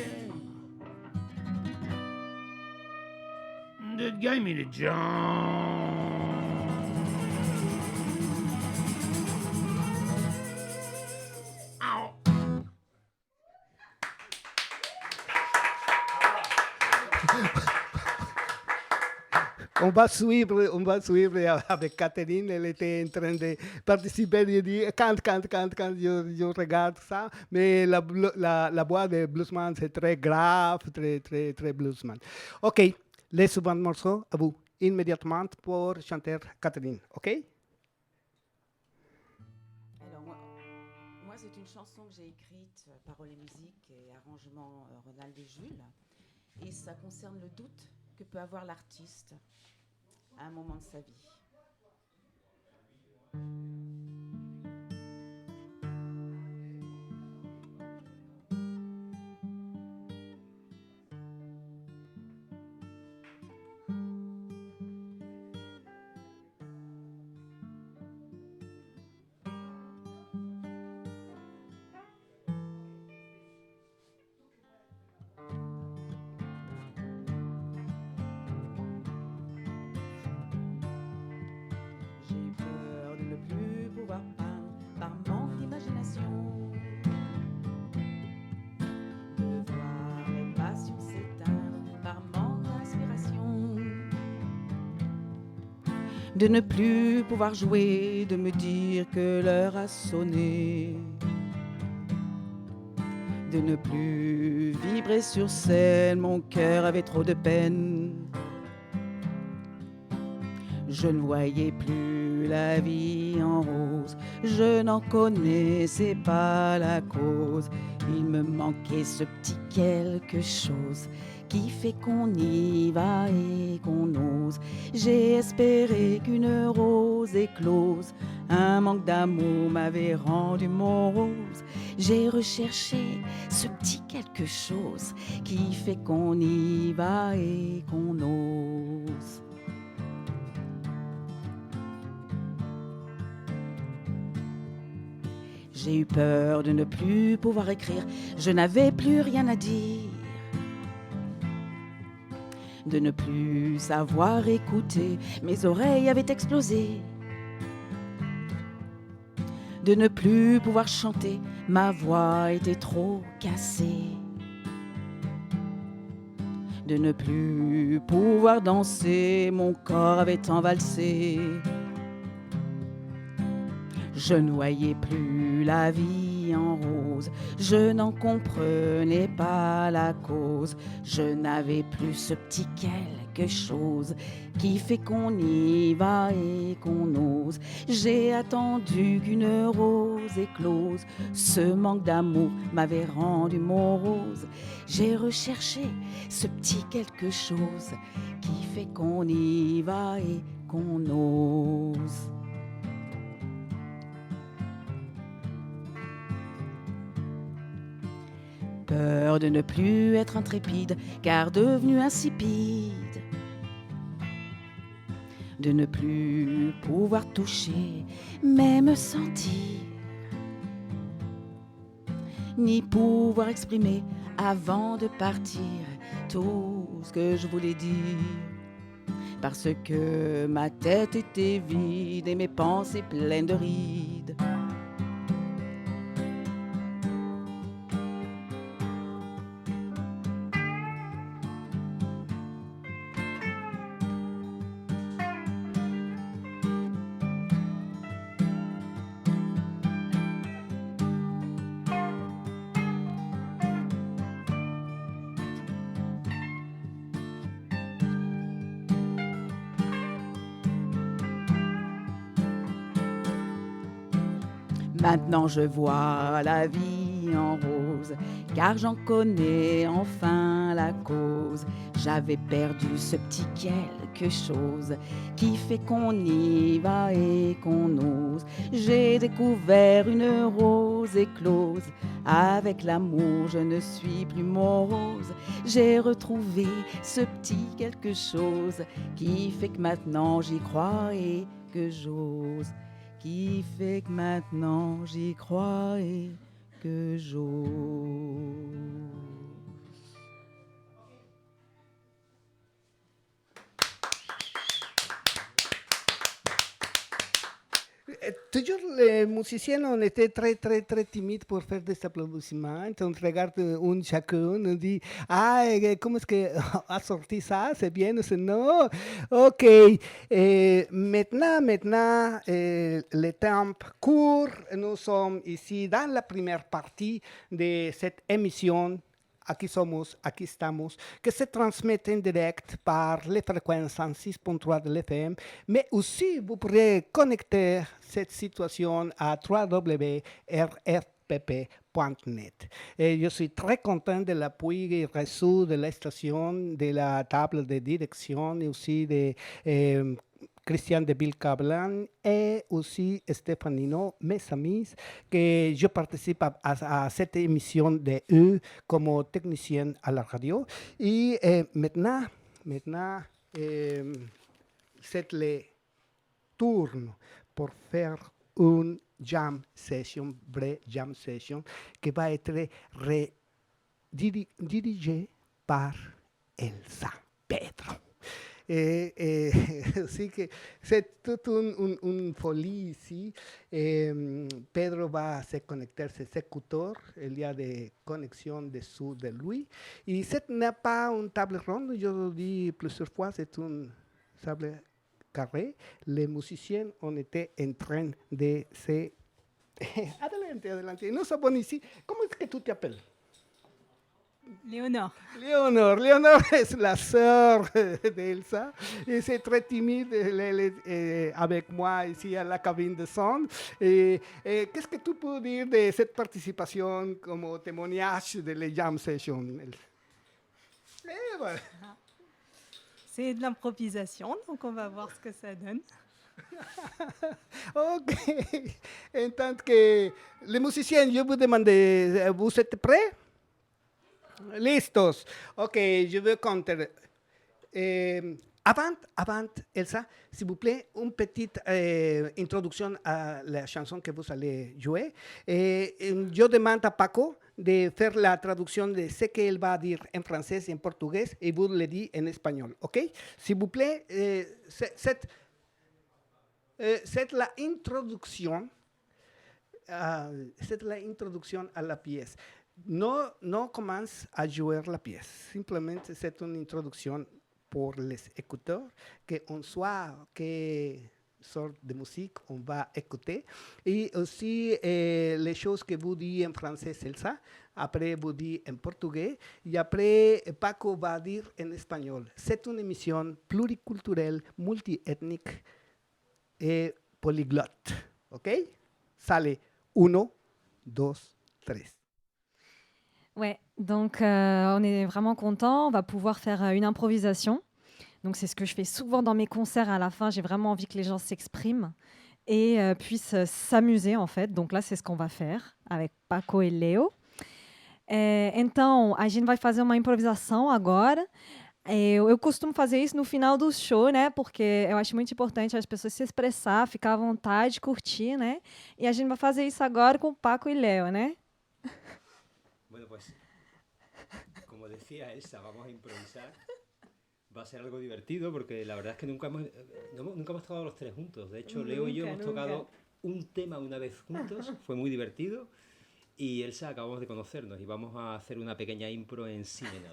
that gave me the job. Ow. On va suivre avec Catherine. Elle était en train de participer. Elle dit quand je regarde ça. Mais la voix de bluesman, c'est très grave, très bluesman. OK, les suivants morceaux, à vous, immédiatement pour chanter Catherine. OK? Alors, moi c'est une chanson que j'ai écrite, paroles et musique et arrangement Ronald et Jules. Et ça concerne le doute que peut avoir l'artiste à un moment de sa vie. De ne plus pouvoir jouer, de me dire que l'heure a sonné, de ne plus vibrer sur scène, mon cœur avait trop de peine. Je ne voyais plus la vie en rose, je n'en connaissais pas la cause. Il me manquait ce petit quelque chose qui fait qu'on y va et qu'on ose. J'ai espéré qu'une rose éclose, un manque d'amour m'avait rendu morose. J'ai recherché ce petit quelque chose qui fait qu'on y va et qu'on ose. J'ai eu peur de ne plus pouvoir écrire, je n'avais plus rien à dire, de ne plus savoir écouter, mes oreilles avaient explosé, de ne plus pouvoir chanter, ma voix était trop cassée, de ne plus pouvoir danser, mon corps avait envalsé. Je ne voyais plus la vie en rose, je n'en comprenais pas la cause, je n'avais plus ce petit quelque chose qui fait qu'on y va et qu'on ose. J'ai attendu qu'une rose éclose, ce manque d'amour m'avait rendu morose. J'ai recherché ce petit quelque chose qui fait qu'on y va et qu'on ose. Peur de ne plus être intrépide, car devenu insipide. De ne plus pouvoir toucher, même sentir. Ni pouvoir exprimer avant de partir tout ce que je voulais dire. Parce que ma tête était vide et mes pensées pleines de rides. Maintenant je vois la vie en rose, car j'en connais enfin la cause. J'avais perdu ce petit quelque chose qui fait qu'on y va et qu'on ose. J'ai découvert une rose éclose, avec l'amour je ne suis plus morose. J'ai retrouvé ce petit quelque chose qui fait que maintenant j'y crois et que j'ose. Qui fait que maintenant j'y crois et que j'ose. Toujours les musiciens, on était très timides pour faire des applaudissements. On regarde un chacun, on dit « Ah, comment est-ce que a sorti ça? C'est bien ou c'est non? » Ok. Maintenant, le temps court. Nous sommes ici dans la première partie de cette émission. Aquí somos, aquí estamos, que se transmite en direct par les fréquences 106.3 de l'FM, mais aussi vous pourrez connecter cette situation à www.rfpp.net. Je suis très content de l'appui reçu de la station, de la table de direction et aussi de Christian de Vilcablan et aussi Stefanino, mes amis, que je participe à cette émission de eux comme technicien à la radio. Et maintenant c'est le tour pour faire une jam session, vraie jam session, qui va être dirigée par Elsa Pedro. Así que c'est toute une folie ici. Pedro va se conectar ses écouteurs. Il y a des connexions dessous de lui. Et ce n'est pas une table ronde, je le dis plusieurs fois, c'est une table carrée. Les musiciens ont été en train de se... Adelante. Nous sommes ici. Comment est-ce que tu t'appelles? Léonore. Léonore es la sœur d'Elsa et c'est très timide avec moi ici à la cabine de son. Qu'est-ce que tu peux dire de cette participation comme témoignage de la jam session? Voilà. C'est de l'improvisation, donc on va voir ce que ça donne. Ok. En tant que les musiciens, je vous demande, vous êtes prêts? Listos. Ok, je veux compter. Avant, Elsa, s'il vous plaît, une petite introduction à la chanson que vous allez jouer. Je demande à Paco de faire la traduction de ce qu'elle va dire en français et en portugais, et vous le dites en espagnol. Ok? S'il vous plaît, c'est la introduction. C'est la introduction à la pièce. no commence à jouer la pièce. Simplement, c'est une introduction pour les écouteurs, qu'on soit quelle sorte de musique on va écouter. Et aussi, les choses que vous dites en français, c'est ça. Après, vous dites en portugais. Et après, Paco va dire en espagnol. C'est une émission pluriculturelle, multiethnique et polyglotte. OK? Sale 1, 2, 3. Ouais, donc on est vraiment content. On va pouvoir faire une improvisation. Donc c'est ce que je fais souvent dans mes concerts. À la fin, j'ai vraiment envie que les gens s'expriment et puissent s'amuser en fait. Donc là, c'est ce qu'on va faire avec Paco e Leo. Então, a gente vai fazer uma improvisação agora. Eu costumo fazer isso no final do show, né? Porque eu acho muito importante as pessoas se expressar, ficar à vontade, curtir, né? E a gente vai fazer isso agora com Paco e Leo, né? Bueno, pues, como decía Elsa, vamos a improvisar. Va a ser algo divertido porque la verdad es que nunca hemos tocado los tres juntos. De hecho, Leo y yo hemos tocado un tema una vez juntos, fue muy divertido. Y Elsa acabamos de conocernos y vamos a hacer una pequeña impro en si menor.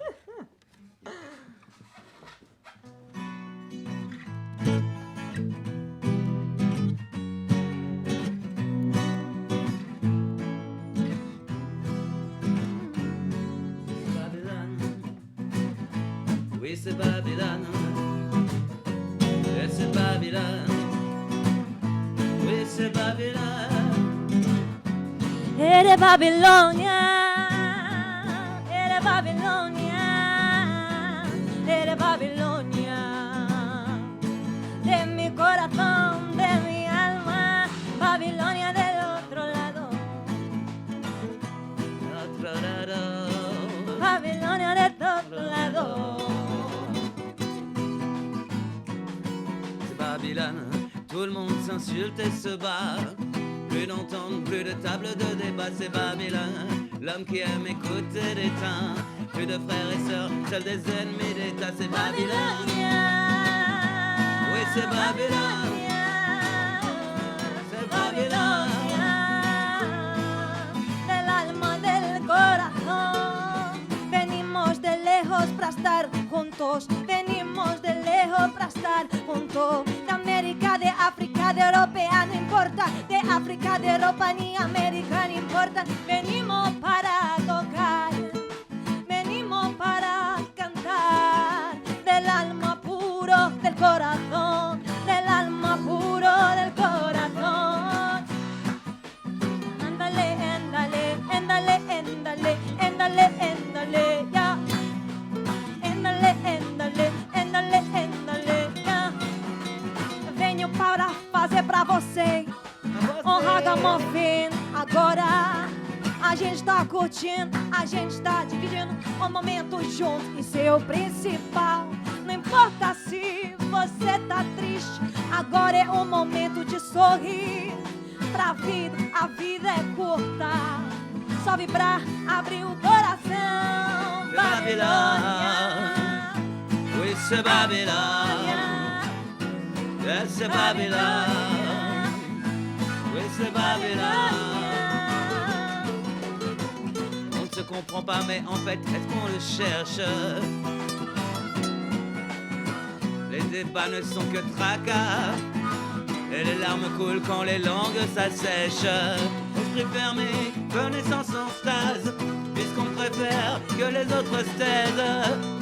Oui, c'est Babylone. Et c'est Babylone. Oui, c'est Babylone. Ere Babilonia, Ere Babilonia, Ere Babilonia, de mi corazón, de mi alma, Babilonia del otro lado, Babilonia del otro lado. C'est Babylone. Tout le monde s'insulte et se bat. Plus d'entente, plus de table de débat, c'est Babylone. L'homme qui aime écouter des teints. Plus de frères et sœurs, seuls des ennemis d'État, c'est Babylone. Oui, c'est Babylone. C'est Babylone. Del alma, del corazón, venimos de lejos para estar juntos. Venimos de lejos para estar juntos. De América, de África, de Europea, no importa. De África, de Europa, ni América, no importa. Venimos para tocar, venimos para cantar. Del alma puro, del corazón, del alma puro, del corazón. Ándale, ándale, ándale, ándale, ándale, ándale, ya. Ándale, ándale, ándale, ándale, já. Venho para fazer pra você um ragamuffin. Agora a gente tá curtindo, a gente tá dividindo um momento junto. Isso é o principal. Não importa se você tá triste, agora é o momento de sorrir. Pra vida, a vida é curta. Só vibrar, abrir o coração. Babilônia. Oui, c'est Babylone. Yes, c'est Babylone. Oui, c'est Babylone. On ne se comprend pas, mais en fait, est-ce qu'on le cherche? Les débats ne sont que tracas. Et les larmes coulent quand les langues s'assèchent. Esprit fermé, connaissance en stase. Puisqu'on préfère que les autres se taisent.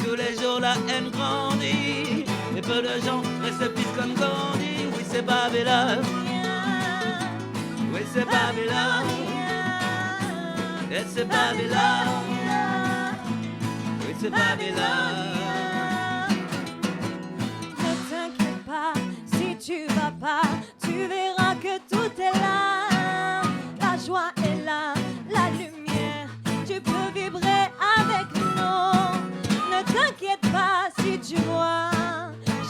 Tous les jours la haine grandit. Et peu de gens récépissent comme Gandhi. Oui, c'est Babylone. Oui, c'est Babylone. Et c'est Babylone. Oui, c'est Babylone. Ne t'inquiète pas, si tu vas pas, tu verras que tout est là. La joie est là, la lumière, tu peux vibrer avec nous. Ne t'inquiète pas si tu vois,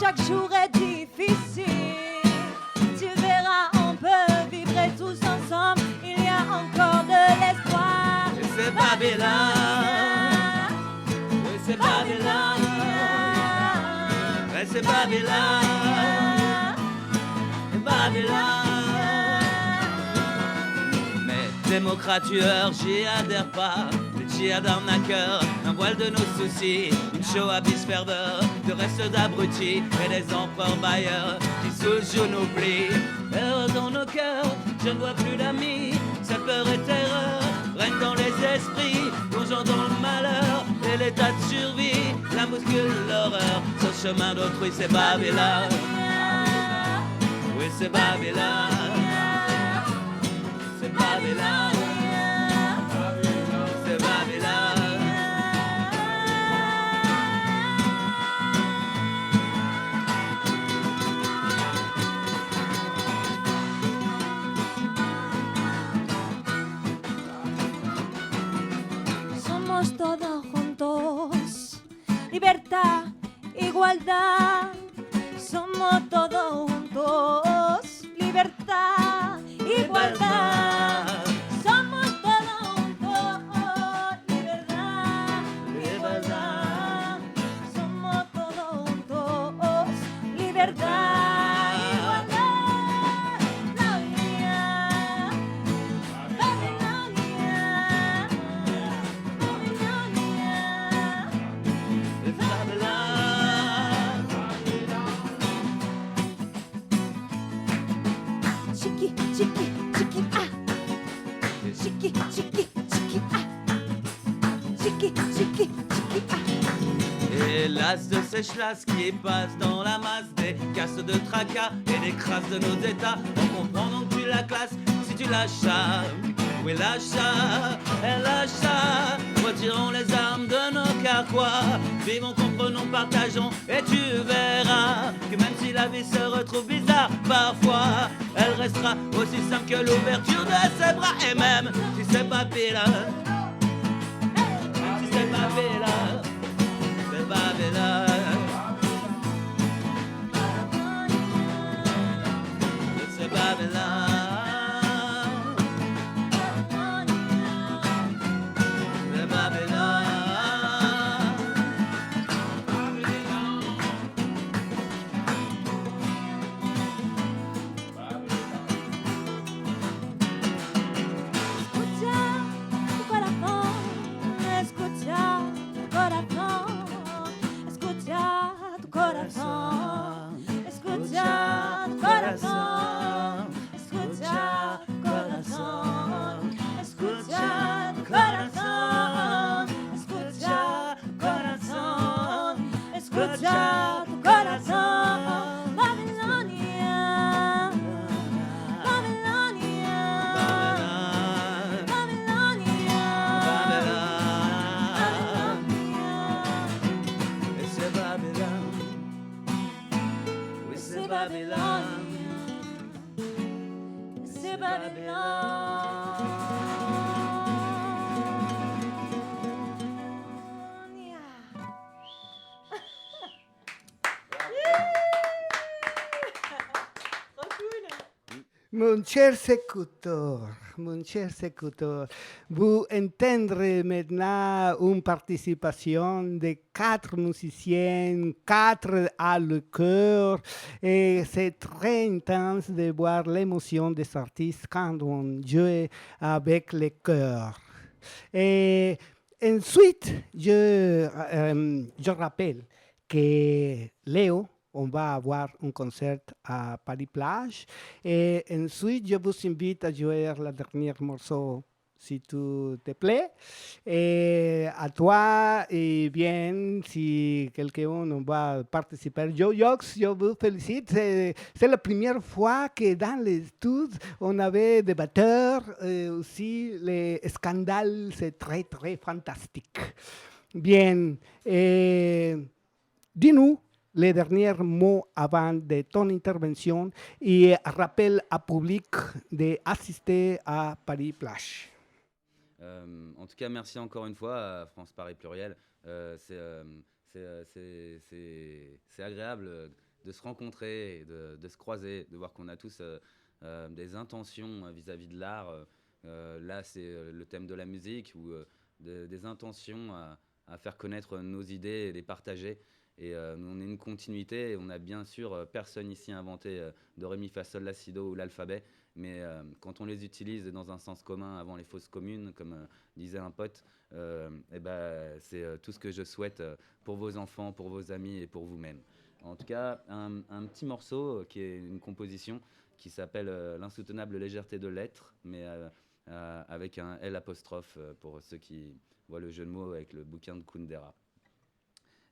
chaque jour est difficile. Tu verras, on peut vibrer tous ensemble, il y a encore de l'espoir. Et c'est Babylone. Oui, c'est Babylone. Ouais, c'est Babylone. Babylone. Mais démocrate tueur, j'y adhère pas. Les cheer d'arnaqueurs, un voile de nos soucis, une show à bis ferveur, de restes d'abrutis et des empereurs bailleurs qui sous joue nous plient. Erreur dans nos cœurs, je ne vois plus d'amis, cette peur et terreur règne dans les esprits, plongeant dans le malheur et l'état de survie, la bouscule, l'horreur, sur le chemin d'autrui, c'est Babylone. Oui, c'est Babylone. C'est Babylone. C'est Babylone. Somos todos juntos, libertad, igualdad. Somos todos juntos, libertad, igualdad. Somos todos juntos, libertad, igualdad. Somos todos juntos, libertad, igualdad. Babilonia, Babilonia, Babilonia. It's Babylon. Chiqui, chiqui, chiqui, ah. Chiqui, chiqui, chiqui, ah. Chiqui, chiqui, chiqui, ah. Et l'as de sèche-glace qui passe dans la masse des casses de tracas et des crasses de nos états. On comprend donc tu la classes si tu lâches ça. Oui, lâche ça, elle lâche ça. Retirons les armes de nos carquois. Vivons, comprenons, partageons et tu verras que même si la vie se retrouve bizarre parfois, elle restera aussi simple que l'ouverture de ses bras. Et même si c'est pas Babylone, même si c'est pas Babylone, c'est Babylone. C'est Babylone. C'est Babylone. Escucha tu corazón, escucha tu corazón, escucha tu corazón, escucha tu corazón, escucha tu corazón, escucha tu corazón. Babilonia, Babilonia, Babilonia, C'est Babylone. Oui, c'est Babylone. c'est Babilonia. Mon cher sécuteur, vous entendrez maintenant une participation de 4 musiciens, 4 à le chœur, et c'est très intense de voir l'émotion des artistes quand on joue avec les chœurs. Et ensuite, je rappelle que Léo, on va avoir un concert à Paris-Plage. Et ensuite, je vous invite à jouer le dernier morceau, si tout te plaît. Et à toi, et bien, si quelqu'un va participer, je vous félicite. C'est la première fois que dans les études, on avait des batteurs. Aussi, les scandales, c'est très, très fantastique. Bien, dis-nous les derniers mots avant de ton intervention et rappel au public d'assister à Paris-Plage. En tout cas, merci encore une fois à France Paris Pluriel. C'est agréable de se rencontrer, et de se croiser, de voir qu'on a tous des intentions vis-à-vis de l'art. Là, c'est le thème de la musique ou des intentions à faire connaître nos idées et les partager. Et on est une continuité. Et on a bien sûr, personne ici inventé do, ré, mi, fa, sol, la, si, do ou l'alphabet. Mais quand on les utilise dans un sens commun avant les fausses communes, comme disait un pote, c'est tout ce que je souhaite pour vos enfants, pour vos amis et pour vous-même. En tout cas, un petit morceau qui est une composition qui s'appelle L'insoutenable légèreté de l'être, mais avec un L apostrophe pour ceux qui voient le jeu de mots avec le bouquin de Kundera.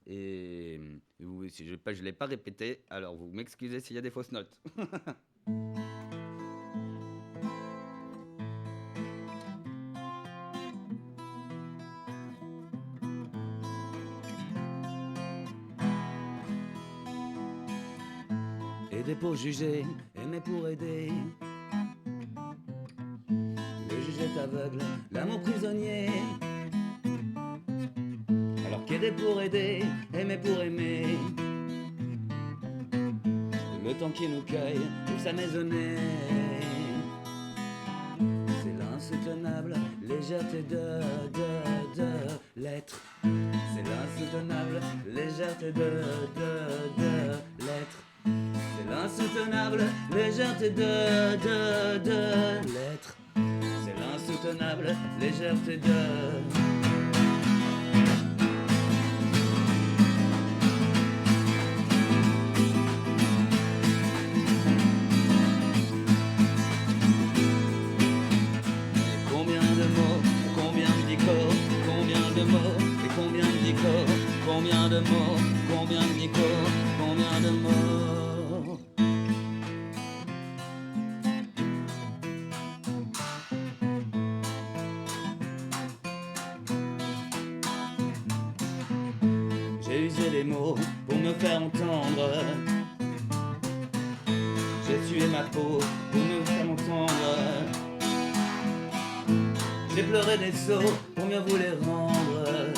Et je ne l'ai pas répété, alors vous m'excusez s'il y a des fausses notes. Aider pour juger, aimer pour aider. Le juge est aveugle, l'amour prisonnier. Alors qu'aider pour aider, aimer pour aimer. Le temps qui nous cueille pour sa maisonnée. C'est l'insoutenable légèreté de l'être. C'est l'insoutenable légèreté de l'être. C'est l'insoutenable légèreté de l'être. C'est l'insoutenable légèreté de... Combien de mots, combien de dicots, combien de mots et combien de dicots, combien de mots, combien de dicots, combien de mots. J'ai usé les mots pour me faire entendre. J'ai tué ma peau pour me faire entendre. J'ai pleuré des sots pour mieux vous les rendre.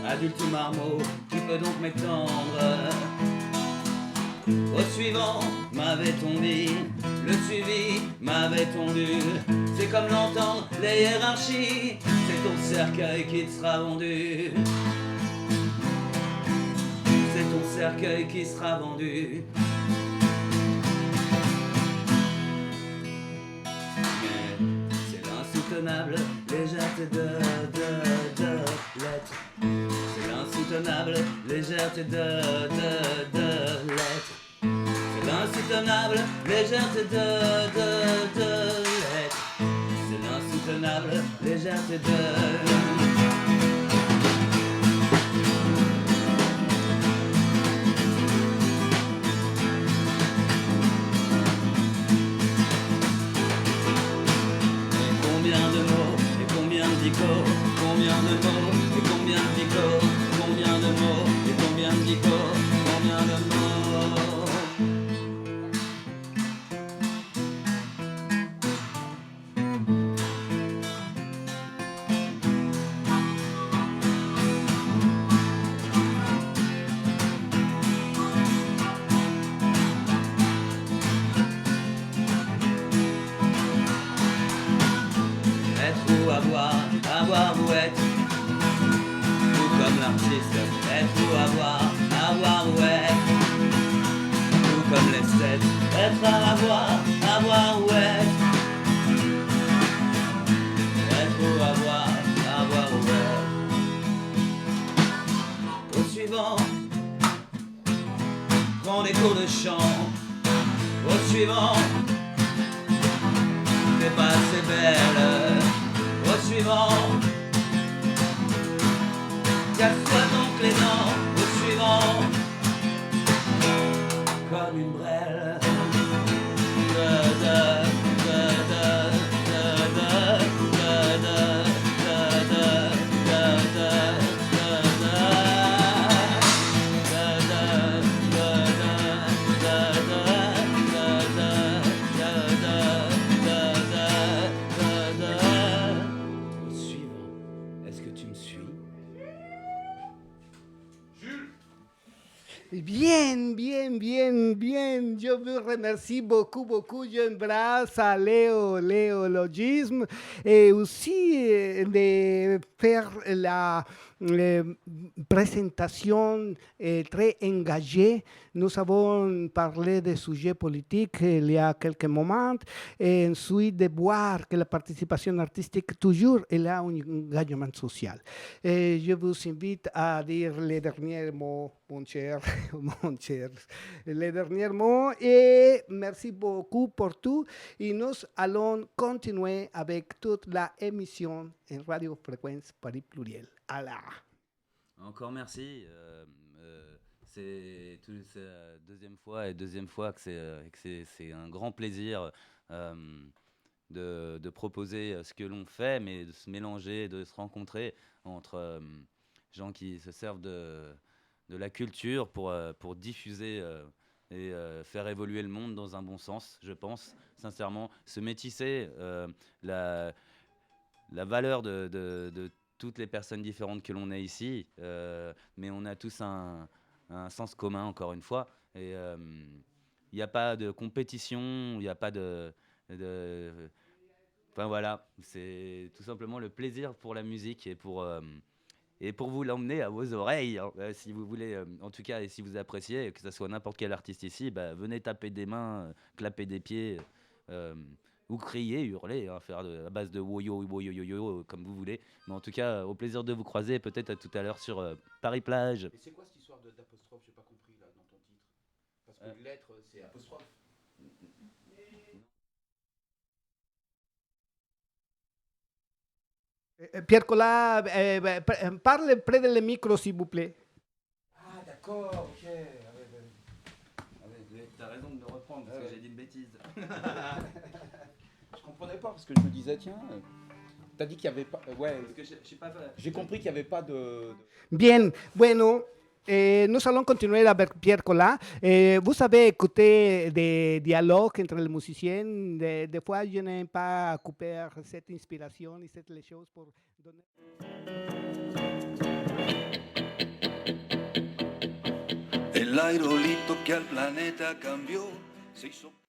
Adulte ou marmot, tu peux donc m'étendre. Au suivant, m'avait-on dit, le suivi m'avait-on dû. C'est comme l'entendre, les hiérarchies, c'est ton cercueil qui te sera vendu. C'est ton cercueil qui sera vendu. L'insoutenable légèreté de l'être. C'est l'insoutenable légèreté de l'être. C'est l'insoutenable légèreté de l'être. C'est l'insoutenable légèreté de... Combien de mots et combien de dicots, combien de mots et combien de dicots, combien de mots. Être ou avoir ou être, tout comme l'artiste. Être ou avoir ou être, tout comme l'esthète. Être à avoir ou être. Être ou avoir ou être. Au suivant, prends des cours de chant. Au suivant, t'es pas assez belle. Au suivant, casse-toi donc les dents. Au suivant, comme une brêle. Bien. Je vous remercie beaucoup. J'embrasse à Léologisme et aussi de faire présentation très engagée. Nous avons parlé des sujets politiques il y a quelques moments, et ensuite de voir que la participation artistique, toujours, elle a un engagement social. Et je vous invite à dire les derniers mots, mon cher, les derniers mots, et merci beaucoup pour tout. Et nous allons continuer avec toute la émission en Radio Fréquence Paris Pluriel. Allah. Encore merci. C'est la deuxième fois que c'est un grand plaisir de proposer ce que l'on fait, mais de se mélanger, de se rencontrer entre gens qui se servent de la culture pour diffuser et faire évoluer le monde dans un bon sens, je pense, sincèrement. Se métisser, la valeur de toutes les personnes différentes que l'on est ici, mais on a tous un sens commun, encore une fois. Et il n'y a pas de compétition, il n'y a pas de... Enfin voilà, c'est tout simplement le plaisir pour la musique et pour vous l'emmener à vos oreilles, hein, si vous voulez, en tout cas, et si vous appréciez, que ce soit n'importe quel artiste ici, venez taper des mains, clapper des pieds, ou crier, hurler, hein, faire à base de woyo, woyo, yo, comme vous voulez. Mais en tout cas, au plaisir de vous croiser, peut-être à tout à l'heure sur Paris-Plage. Mais c'est quoi cette histoire d'apostrophe? J'ai pas compris là dans ton titre. Parce que lettre, c'est apostrophe. Pierre Collat, parle près de le micro, s'il vous plaît. Ah, d'accord, ok. T'as raison de me reprendre parce que j'ai dit une bêtise. Je comprenais pas parce que je me disais, tiens, t'as dit qu'il y avait pas. Ouais, j'ai compris qu'il y avait pas de. Bien, bueno. Nous allons continuer avec Pierre Collat. Vous avez écouté des dialogues entre les musiciens. Des fois, je n'aime pas couper cette inspiration et cette les choses pour donner. El aerolito que al planeta cambió se hizo